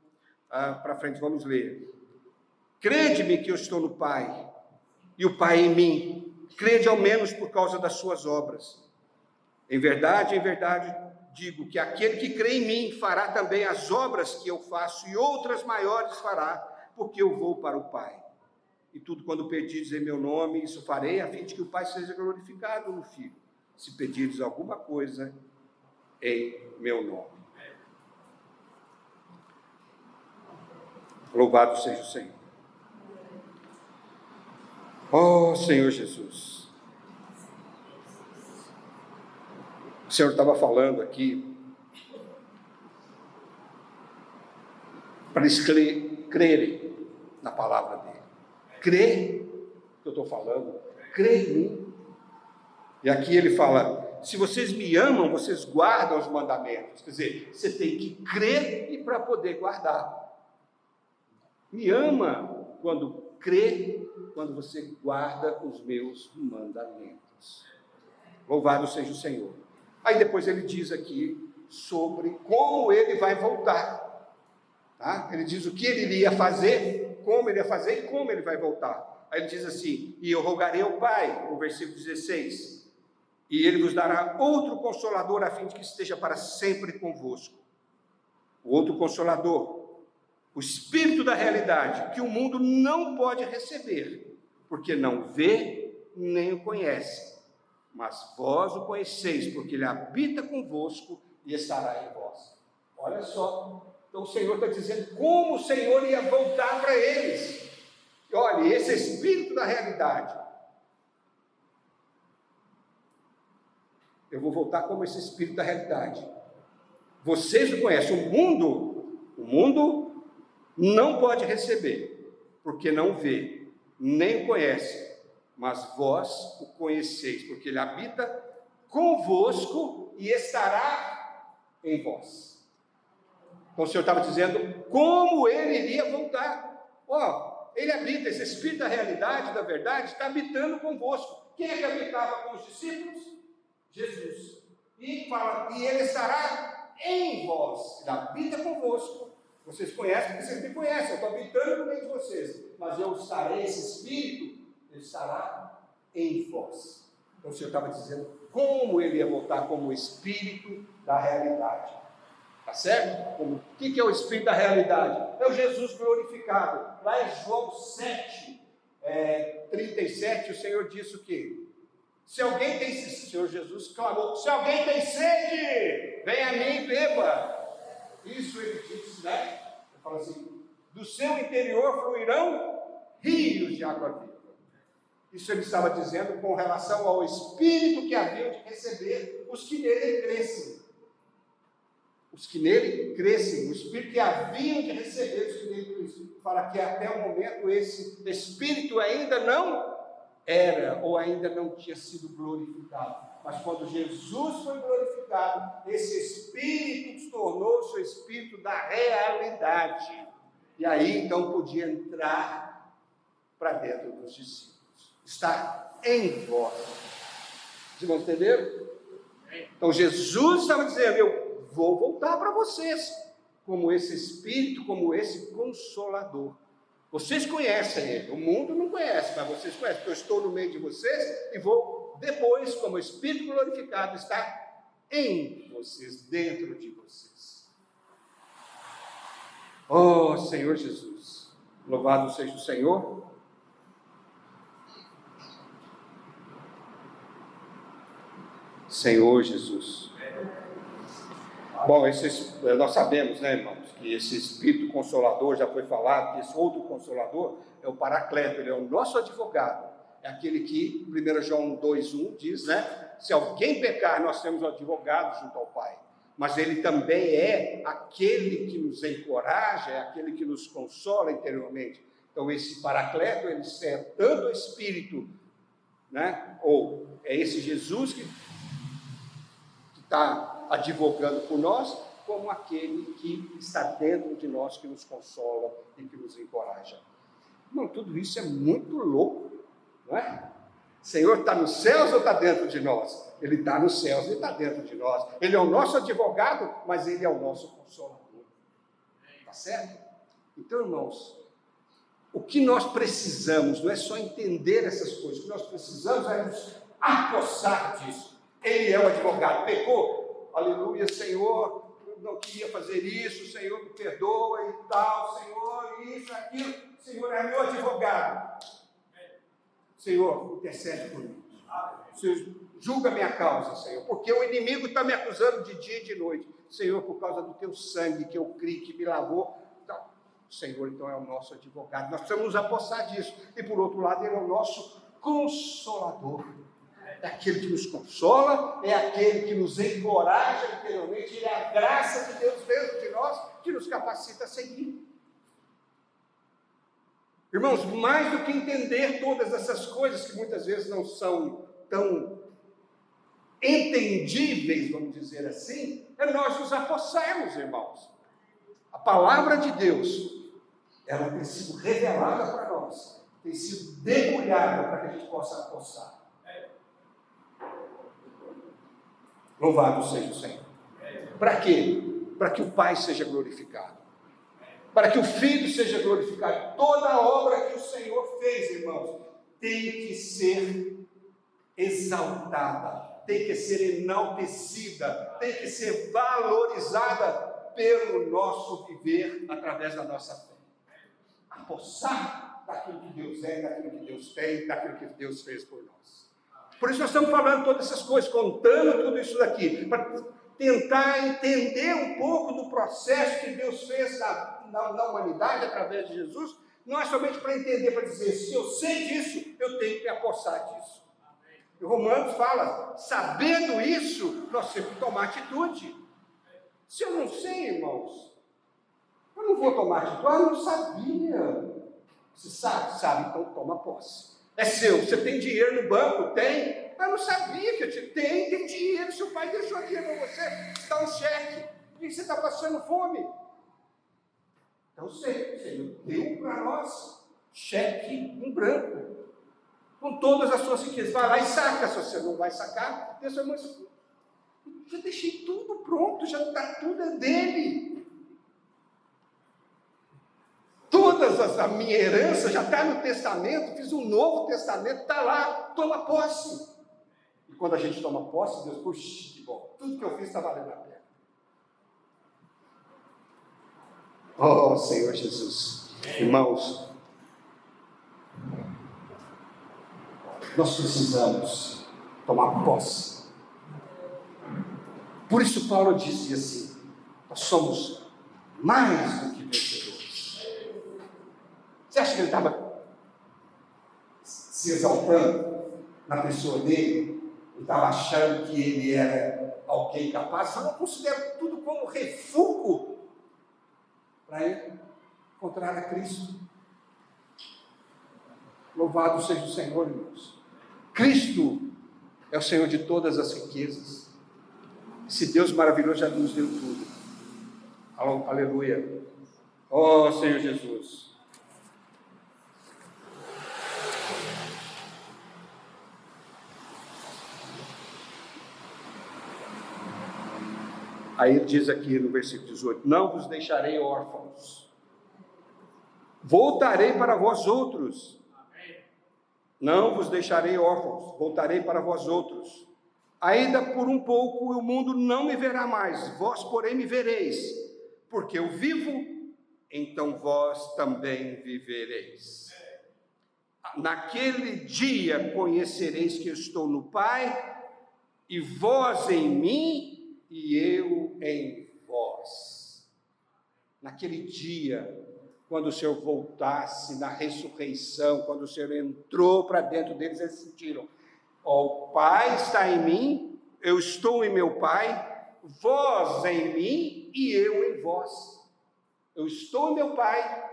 para frente, vamos ler. Crede-me que eu estou no Pai, e o Pai em mim. Crede ao menos por causa das suas obras. Em verdade, digo que aquele que crê em mim fará também as obras que eu faço, e outras maiores fará, porque eu vou para o Pai. E tudo quando pedirdes em meu nome, isso farei, a fim de que o Pai seja glorificado no Filho, se pedirdes alguma coisa em meu nome. Louvado seja o Senhor. Oh, Senhor Jesus. O Senhor estava falando aqui para eles crerem na palavra dele. Crê que eu estou falando, crê em mim. E aqui ele fala, se vocês me amam, vocês guardam os mandamentos. Quer dizer, você tem que crer e para poder guardar. Me ama quando crê, quando você guarda os meus mandamentos. Louvado seja o Senhor. Aí depois ele diz aqui sobre como ele vai voltar. Tá? Ele diz o que ele iria fazer, como ele ia fazer e como ele vai voltar. Aí ele diz assim, e eu rogarei ao Pai, no versículo 16, e ele vos dará outro Consolador, a fim de que esteja para sempre convosco. O outro Consolador, o Espírito da realidade, que o mundo não pode receber, porque não vê nem o conhece. Mas vós o conheceis, porque ele habita convosco e estará em vós. Olha só, então o Senhor está dizendo como o Senhor ia voltar para eles. Olha, esse Espírito da realidade, eu vou voltar como esse Espírito da realidade. Vocês o conhecem, o mundo não pode receber, porque não vê, nem o conhece, mas vós o conheceis, porque ele habita convosco e estará em vós. Então o Senhor estava dizendo como ele iria voltar. Ele habita, esse Espírito da realidade, da verdade, está habitando convosco. Quem é que habitava com os discípulos? Jesus. E fala, e ele estará em vós, ele habita convosco. Vocês conhecem, porque vocês me conhecem, eu estou habitando no meio de vocês, mas eu estarei, esse Espírito, ele estará em vós. Então o Senhor estava dizendo como ele ia voltar como o Espírito da realidade. Tá certo? O que é o Espírito da realidade? É o Jesus glorificado. Lá em João 7, 37, o Senhor disse o quê? Se alguém tem sede, o Senhor Jesus clamou, se alguém tem sede, venha a mim e beba. Isso ele disse, né? Ele fala assim, do seu interior fluirão rios de água viva. Isso ele estava dizendo com relação ao Espírito que haviam de receber os que nele crescem. Os que nele crescem, o Espírito que haviam de receber os que nele crescem. Fala que até o momento esse Espírito ainda não era, ou ainda não tinha sido glorificado. Mas quando Jesus foi glorificado, esse Espírito tornou-se o Espírito da realidade. E aí então podia entrar para dentro dos discípulos. Está em vós. Vocês vão entender? Então Jesus estava dizendo, eu vou voltar para vocês, como esse Espírito, como esse Consolador. Vocês conhecem ele, o mundo não conhece, mas vocês conhecem, porque eu estou no meio de vocês e vou depois, como o Espírito glorificado está em vocês, dentro de vocês. Oh, Senhor Jesus, louvado seja o Senhor. Senhor Jesus. Bom, nós sabemos, né, irmãos, que esse Espírito Consolador, já foi falado, que esse outro Consolador é o Paracleto, ele é o nosso advogado, é aquele que, 1 João 2,1 diz, né, se alguém pecar, nós temos um advogado junto ao Pai, mas ele também é aquele que nos encoraja, é aquele que nos consola interiormente. Então esse Paracleto, ele é tanto o Espírito, né, ou é esse Jesus que está advogando por nós, como aquele que está dentro de nós, que nos consola e que nos encoraja. Não, tudo isso é muito louco, não é? O Senhor está nos céus ou está dentro de nós? Ele está nos céus, Ele está dentro de nós. Ele é o nosso advogado, mas Ele é o nosso consolador. Está certo? Então, irmãos, o que nós precisamos não é só entender essas coisas, o que nós precisamos é nos apossar disso. Ele é o advogado, pecou? Aleluia, Senhor, eu não queria fazer isso, Senhor, me perdoa e tal, Senhor, isso, aquilo, Senhor, é meu advogado. Senhor, intercede por mim. Senhor, julga minha causa, Senhor, porque o inimigo está me acusando de dia e de noite. Senhor, por causa do teu sangue que eu criei, que me lavou. Então, o Senhor, então, é o nosso advogado. Nós precisamos nos apossar disso. E, por outro lado, Ele é o nosso consolador. É aquele que nos consola, é aquele que nos encoraja interiormente, Ele é a graça de Deus dentro de nós, que nos capacita a seguir. Irmãos, mais do que entender todas essas coisas, que muitas vezes não são tão entendíveis, vamos dizer assim, é nós nos apossarmos, irmãos. A palavra de Deus, ela tem sido revelada para nós, tem sido debulhada para que a gente possa apossar. Louvado seja o Senhor. Para quê? Para que o Pai seja glorificado. Para que o Filho seja glorificado. Toda a obra que o Senhor fez, irmãos, tem que ser exaltada, tem que ser enaltecida, tem que ser valorizada pelo nosso viver através da nossa fé. Apossar daquilo que Deus é, daquilo que Deus tem, daquilo que Deus fez por nós. Por isso nós estamos falando todas essas coisas, contando tudo isso daqui, para tentar entender um pouco do processo que Deus fez na humanidade através de Jesus, não é somente para entender, para dizer, se eu sei disso, eu tenho que me apossar disso. E Romanos fala, sabendo isso, nós temos que tomar atitude. Se eu não sei, irmãos, eu não vou tomar atitude, eu não sabia. Você sabe? Sabe, então toma posse. É seu, você tem dinheiro no banco? Tem. Eu não sabia que eu tinha. Tem dinheiro, seu pai deixou dinheiro para você, dá um cheque. Por que você está passando fome? Então, Senhor deu para nós cheque em branco, com todas as suas riquezas. Vai lá e saca. Se você não vai sacar, Deus vai mostrar. Já deixei tudo pronto, já está tudo dele. A minha herança já está no testamento, fiz um novo testamento, está lá, toma posse. E quando a gente toma posse, Deus, puxa, que bom, tudo que eu fiz está valendo a pena. Oh, Senhor Jesus, irmãos, nós precisamos tomar posse. Por isso Paulo dizia assim, nós somos mais do que vencedores. Você acha que ele estava se exaltando na pessoa dele? Ele estava achando que ele era alguém capaz? Eu não considero tudo como refúgio para ele encontrar a Cristo. Louvado seja o Senhor, irmãos. Cristo é o Senhor de todas as riquezas. Esse Deus maravilhoso já nos deu tudo. Aleluia. Oh, Senhor Jesus. Aí ele diz aqui no versículo 18, não vos deixarei órfãos, Voltarei para vós outros. Não vos deixarei órfãos, voltarei para vós outros. Ainda por um pouco o mundo não me verá mais, vós, porém, me vereis. Porque eu vivo, então vós também vivereis. Naquele dia conhecereis que eu estou no Pai, e vós em mim, e eu em vós. Naquele dia, quando o Senhor voltasse na ressurreição, quando o Senhor entrou para dentro deles, eles sentiram: o Pai está em mim, eu estou em meu Pai, vós em mim e eu em vós. Eu estou em meu Pai,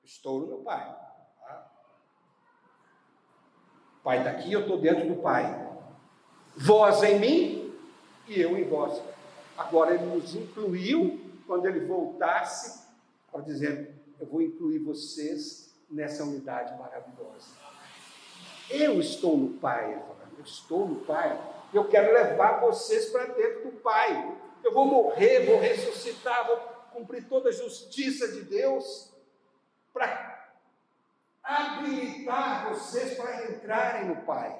estou no meu Pai. O Pai está aqui, eu estou dentro do Pai. Vós em mim e eu em vós. Agora Ele nos incluiu, quando Ele voltasse, para dizer: eu vou incluir vocês nessa unidade maravilhosa. Eu estou no Pai, eu estou no Pai, eu quero levar vocês para dentro do Pai. Eu vou morrer, vou ressuscitar, vou cumprir toda a justiça de Deus, para habilitar vocês para entrarem no Pai.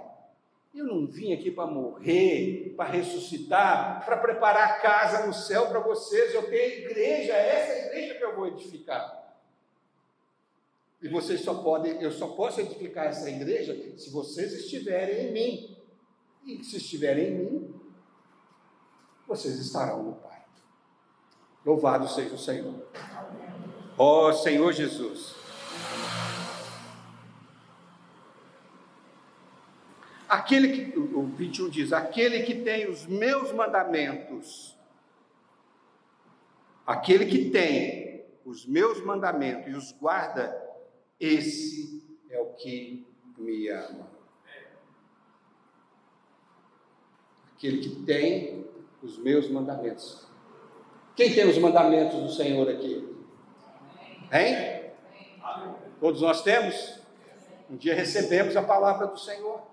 Eu não vim aqui para morrer, para ressuscitar, para preparar casa no céu para vocês. Eu tenho a igreja, essa é a igreja que eu vou edificar. E vocês eu só posso edificar essa igreja se vocês estiverem em mim. E se estiverem em mim, vocês estarão no Pai. Louvado seja o Senhor. Ó Senhor Jesus. O 21 diz: aquele que tem os meus mandamentos, aquele que tem os meus mandamentos e os guarda, esse é o que me ama. Aquele que tem os meus mandamentos. Quem tem os mandamentos do Senhor aqui? Hein? Todos nós temos? Um dia recebemos a palavra do Senhor.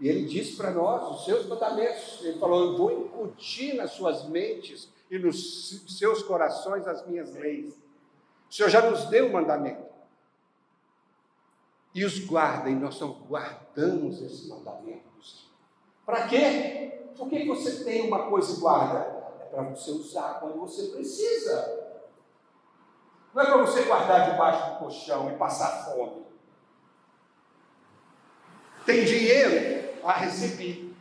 E Ele disse para nós os seus mandamentos. Ele falou: eu vou incutir nas suas mentes e nos seus corações as minhas leis. O Senhor já nos deu o mandamento. E os guarda, e nós guardamos esse mandamento do Senhor. Para quê? Por que você tem uma coisa e guarda? É para você usar quando você precisa. Não é para você guardar debaixo do colchão e passar fome. Tem dinheiro? Recebi.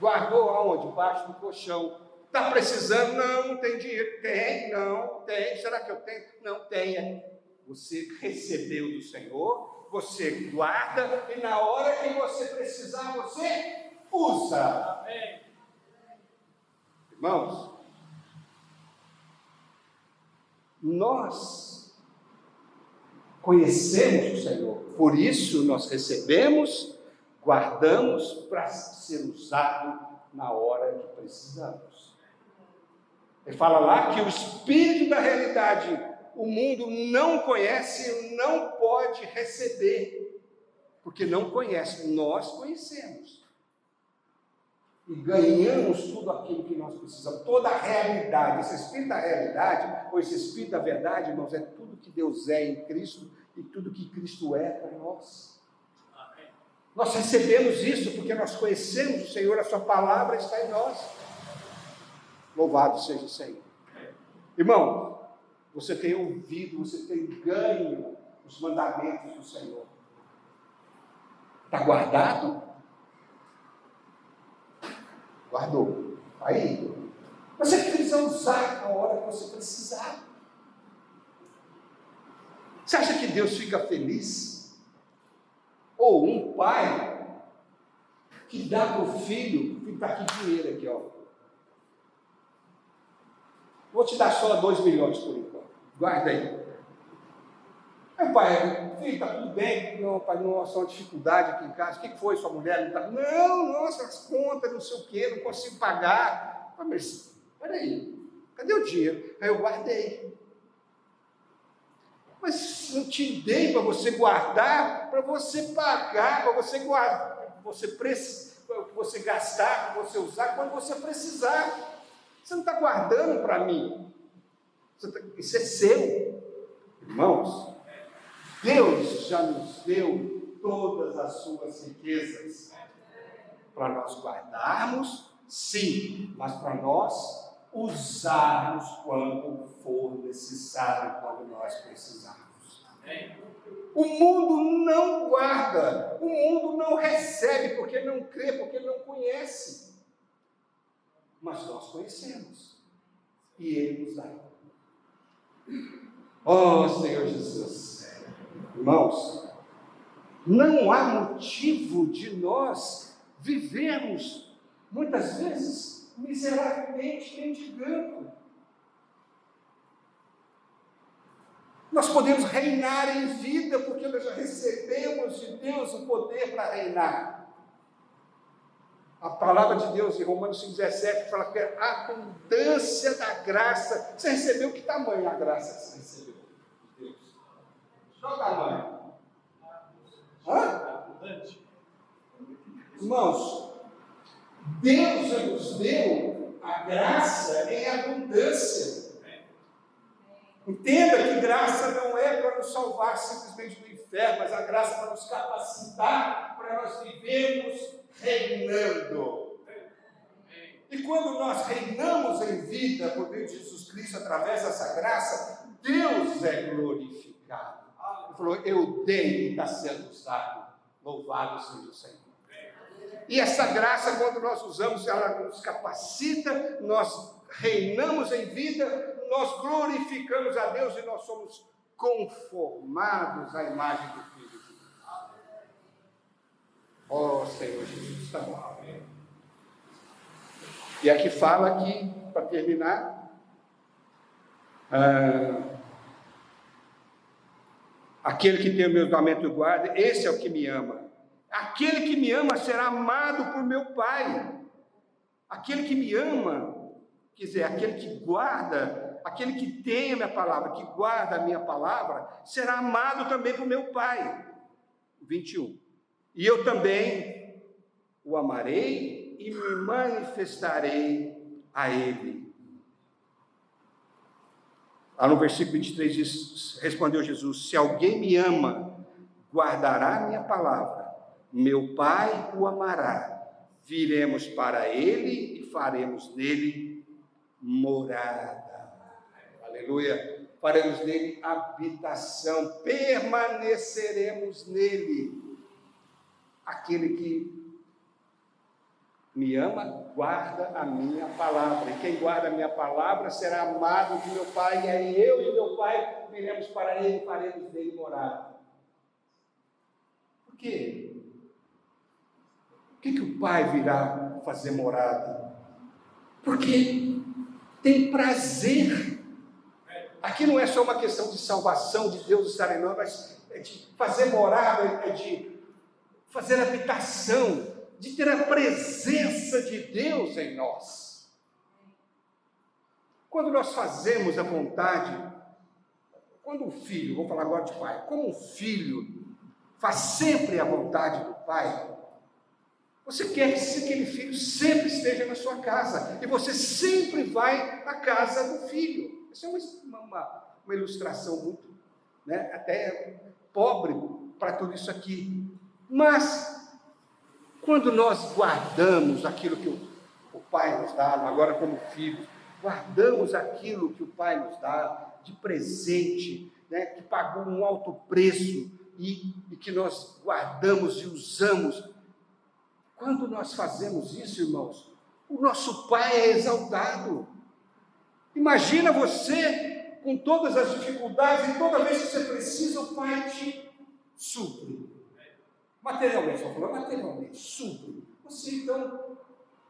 Guardou aonde? Debaixo do colchão. Está precisando? Não tem dinheiro. Tem? Não, tem. Será que eu tenho? Não tenha. Você recebeu do Senhor, você guarda, e na hora que você precisar, você usa. Amém. Irmãos, nós conhecemos o Senhor, por isso nós recebemos, guardamos para ser usado na hora que precisamos. Ele fala lá que o Espírito da realidade o mundo não conhece, não pode receber, porque não conhece. Nós conhecemos e ganhamos tudo aquilo que nós precisamos, toda a realidade. Esse Espírito da realidade, ou esse Espírito da verdade, irmãos, é tudo que Deus é em Cristo e tudo que Cristo é para nós. Amém. Nós recebemos isso porque nós conhecemos o Senhor, a sua palavra está em nós. Louvado seja o Senhor. Irmão, você tem ouvido, você tem ganho os mandamentos do Senhor. Está guardado? Guardou. Aí, você precisa usar na hora que você precisar. Você acha que Deus fica feliz? Ou um pai que dá para o filho, está aqui dinheiro aqui, ó. Vou te dar só 2 milhões por enquanto. Guarda aí. Aí, pai, filho, está tudo bem? Não, pai, nossa, uma dificuldade aqui em casa. O que foi, sua mulher? Não, nossa, as contas, não sei o quê, não consigo pagar. Mas, peraí, cadê o dinheiro? Aí eu guardei. Mas não te dei para você guardar, para você pagar, para você guardar, para você gastar, para você usar quando você precisar. Você não está guardando para mim. Isso é seu. Irmãos, Deus já nos deu todas as suas riquezas para nós guardarmos, sim, mas para nós usarmos quando for necessário, quando nós precisarmos. O mundo não guarda, o mundo não recebe porque não crê, porque não conhece. Mas nós conhecemos e Ele nos dá. Oh, Senhor Jesus, irmãos, não há motivo de nós vivermos, muitas vezes, miseravelmente mendigando. Nós podemos reinar em vida, porque nós já recebemos de Deus o poder para reinar. A palavra de Deus em Romanos 5,17 fala que a abundância da graça. Você recebeu que tamanho a graça que você recebeu de Deus? Qual tamanho? Irmãos, Deus já nos deu a graça em abundância. Entenda que graça não é para nos salvar simplesmente do inferno, mas a graça para nos capacitar para nós vivermos reinando. E quando nós reinamos em vida por meio de Jesus Cristo, através dessa graça, Deus é glorificado. Ele falou, eu dei e está sendo usado. Louvado seja o Senhor. E essa graça, quando nós usamos, ela nos capacita, nós reinamos em vida, nós glorificamos a Deus e nós somos conformados à imagem do Filho de Deus. Oh, Senhor Jesus, está bom. E aqui fala que, para terminar, aquele que tem o meu mandamento e guarda, esse é o que me ama. Aquele que me ama será amado por meu Pai. Aquele que me ama, quer dizer, aquele que guarda, aquele que tem a minha palavra, que guarda a minha palavra, será amado também por meu Pai. 21. E eu também o amarei e me manifestarei a Ele. Lá no versículo 23 diz, respondeu Jesus, se alguém me ama, guardará a minha palavra, meu Pai o amará, viremos para Ele e faremos nele morada. Aleluia. Faremos nele habitação, permaneceremos nele. Aquele que me ama, guarda a minha palavra. E quem guarda a minha palavra será amado de meu Pai. E aí eu e meu Pai viremos para Ele e faremos nele morada. Por quê? Por que o Pai virá fazer morada? Porque tem prazer. Aqui não é só uma questão de salvação, de Deus estar em nós, mas é de fazer morada, é de fazer habitação, de ter a presença de Deus em nós. Quando nós fazemos a vontade, quando um filho, vou falar agora de pai, como um filho faz sempre a vontade do pai, você quer que aquele filho sempre esteja na sua casa, e você sempre vai à casa do filho. Essa é uma ilustração muito, até pobre para tudo isso aqui. Mas, quando nós guardamos aquilo que o Pai nos dá, agora como filhos, guardamos aquilo que o Pai nos dá de presente, que pagou um alto preço e que nós guardamos e usamos. Quando nós fazemos isso, irmãos, o nosso Pai é exaltado. Imagina você com todas as dificuldades e toda vez que você precisa, o Pai te supre. Materialmente, vamos falar materialmente, supre. Você então,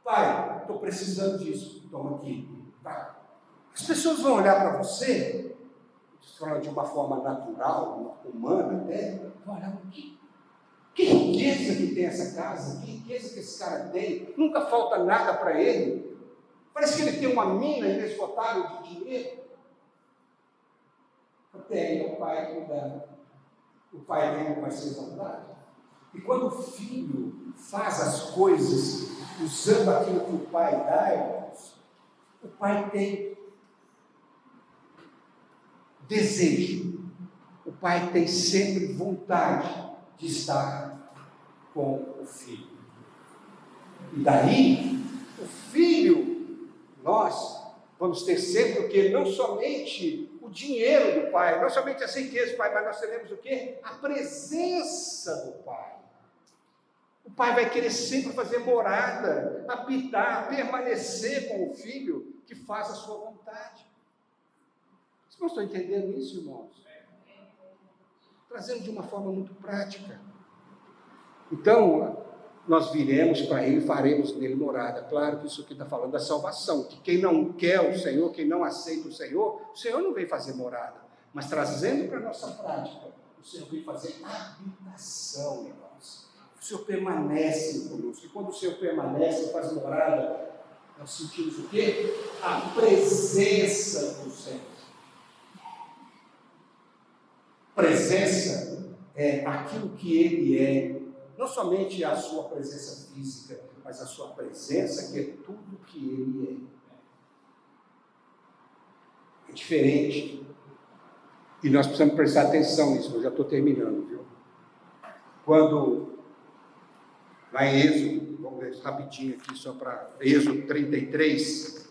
Pai, estou precisando disso, toma aqui. Vai. As pessoas vão olhar para você, de uma forma natural, humana até, vão olhar para aqui. Que riqueza que tem essa casa, que riqueza que esse cara tem, nunca falta nada para ele. Parece que ele tem uma mina inesgotável de dinheiro. Até é o pai que dá. O pai dele vai ser exaltado. E quando o filho faz as coisas usando aquilo que o pai dá, irmãos, o pai tem desejo, pai tem sempre vontade de estar com o filho. E daí, o filho, nós vamos ter sempre o quê? Não somente o dinheiro do pai, não somente as riquezas do pai, mas nós teremos o quê? A presença do pai. O pai vai querer sempre fazer morada, habitar, permanecer com o filho que faz a sua vontade. Vocês não estão entendendo isso, irmãos? Trazendo de uma forma muito prática. Então, nós viremos para ele, faremos nele morada. Claro que isso aqui está falando da salvação, que quem não quer o Senhor, quem não aceita o Senhor não vem fazer morada, mas trazendo para a nossa prática, o Senhor vem fazer habitação, irmãos. O Senhor permanece conosco, e quando o Senhor permanece, faz morada, nós sentimos o quê? A presença do Senhor. Presença é aquilo que Ele é, não somente a sua presença física, mas a sua presença que é tudo que Ele é. É diferente. E nós precisamos prestar atenção nisso, eu já estou terminando, viu? Quando, lá em Êxodo, vamos ver rapidinho aqui, só para Êxodo 33,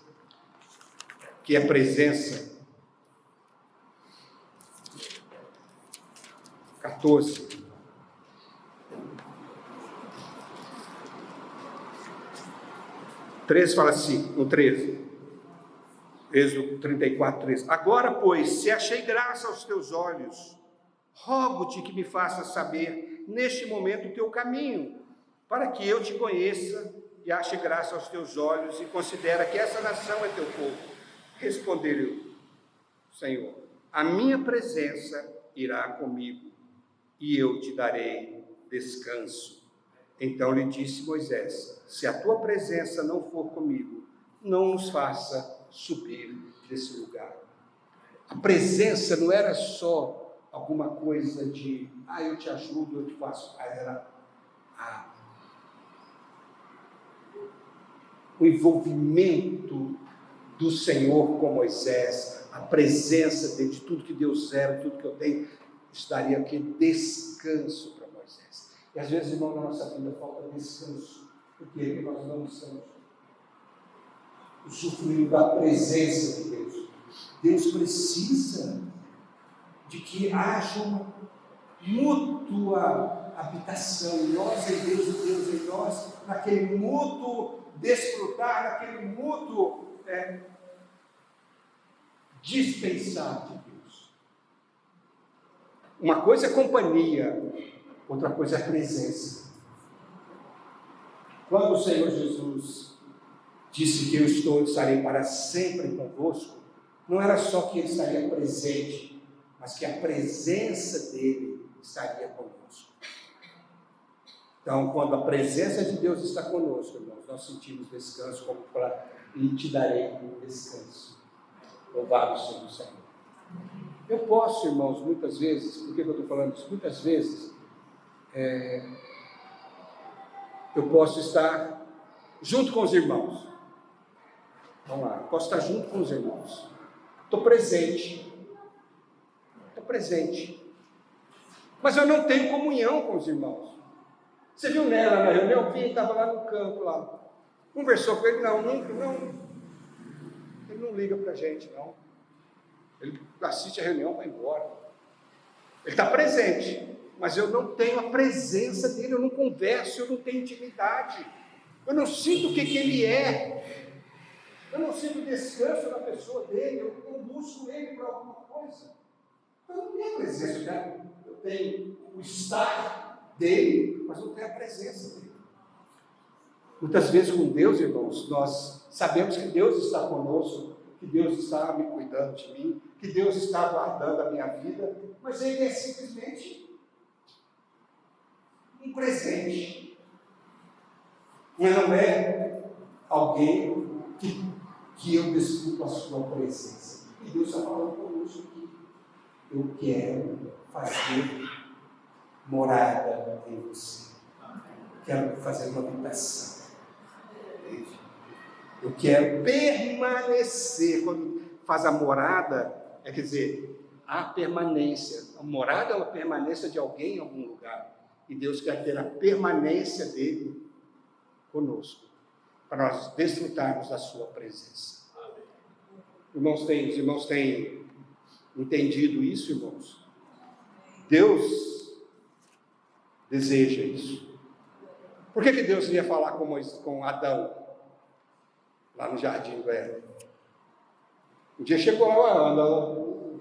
que é presença, 14. Fala assim, no 13, Êxodo 34, 13. Agora, pois, se achei graça aos teus olhos, rogo-te que me faças saber, neste momento, o teu caminho, para que eu te conheça e ache graça aos teus olhos e considera que essa nação é teu povo. Respondeu o Senhor, a minha presença irá comigo e eu te darei descanso. Então lhe disse Moisés, se a tua presença não for comigo, não nos faça subir desse lugar. A presença não era só alguma coisa de, eu te ajudo, eu te faço. Era o envolvimento do Senhor com Moisés, a presença dele, de tudo que Deus era, tudo que eu tenho, isso daria aqui descanso para Moisés. E às vezes, irmão, na nossa vida falta descanso. Por quê? Porque nós não estamos usufruindo da presença de Deus. Deus precisa de que haja uma mútua habitação em nós, em Deus e Deus em nós, naquele mútuo desfrutar, naquele mútuo dispensar de Deus. Uma coisa é companhia, outra coisa é presença. Quando o Senhor Jesus disse que eu estarei para sempre convosco, não era só que Ele estaria presente, mas que a presença dEle estaria conosco. Então, quando a presença de Deus está conosco, irmãos, nós sentimos descanso, como para e te darei descanso. Louvado seja o Senhor. Eu posso, irmãos, muitas vezes, por que eu estou falando isso? Muitas vezes, eu posso estar junto com os irmãos. Vamos lá, posso estar junto com os irmãos. Estou presente. Mas eu não tenho comunhão com os irmãos. Você viu nela na reunião? O Pinho estava lá no campo, lá. Conversou com ele? Não. Ele não liga para a gente, não. Ele assiste a reunião e vai embora. Ele está presente, mas eu não tenho a presença dele, eu não converso, eu não tenho intimidade. Eu não sinto o que ele é. Eu não sinto descanso na pessoa dele, eu busco ele para alguma coisa. Eu não tenho a presença dele, eu tenho o estar dele, mas não tenho a presença dele. Muitas vezes com Deus, irmãos, nós sabemos que Deus está conosco, que Deus está me cuidando de mim, que Deus está guardando a minha vida, mas Ele é simplesmente um presente. Mas não é alguém que eu desfruto a sua presença. E Deus está falando conosco aqui. Eu quero fazer morada em você. Quero fazer uma habitação. Eu quero permanecer. Quando faz a morada, quer dizer, há permanência. A morada é uma permanência de alguém em algum lugar. E Deus quer ter a permanência dele conosco, para nós desfrutarmos da sua presença. Os irmãos têm entendido isso, irmãos? Deus deseja isso. Por que Deus ia falar com Adão, lá no jardim do Éden? Um dia chegou, Adão,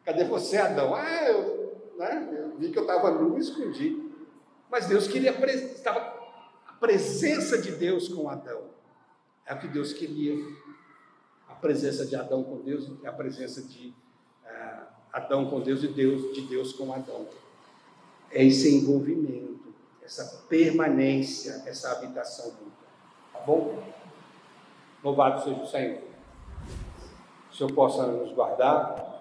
cadê você, Adão? Eu vi que eu estava nu e escondi. Mas Deus queria, estava a presença de Deus com Adão. É o que Deus queria. A presença de Adão com Deus, é a presença de Adão com Deus e de Deus com Adão. É esse envolvimento, essa permanência, essa habitação mútua. Tá bom? Louvado seja o Senhor. O Senhor possa nos guardar,